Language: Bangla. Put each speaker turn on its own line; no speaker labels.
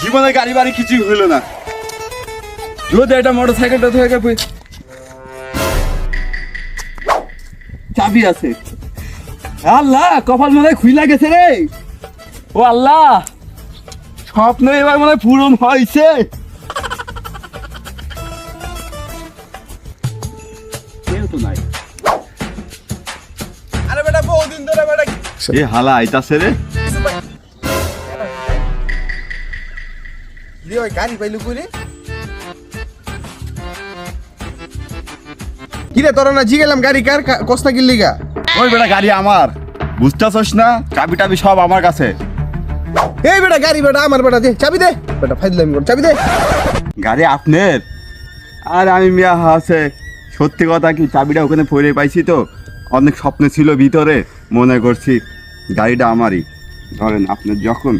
জীবনে গাড়ি বাড়ি কিছুই হইলো না। যদি এটা মোটর সাইকেলটা থেকে চাবি আছে। আল্লাহ, কপাল মনে হয় খুইলা গেছে রে। ও আল্লাহ, স্বপ্ন এবার মনে হয় পূরণ হয়েছে। কেউ তো নাই।
আরে বেটা বহুদিন ধরে বেটা
এ হালা আইতাছে রে।
লিও গাড়ি পাইলু কইরে কিরে তোরা না জিগেলাম গাড়ি কার কস্তা কিল লিগা
ওই বেটা গাড়ি আমার, বুঝতেছস না? চাবি টাবি সব আমার কাছে।
এই বেটা গাড়ি বেটা আমার বেটা দে চাবি দে বেটা ফাইদলামি কর চাবি দে
গাড়ি আপনার? আর আমি মিয়া আছে, সত্যি কথা কি চাবিটা ওখানে পড়ে পাইছি তো, অনেক স্বপ্ন ছিল ভিতরে, মনে করছি গাড়িটা আমারই। ধরেন আপনার যখন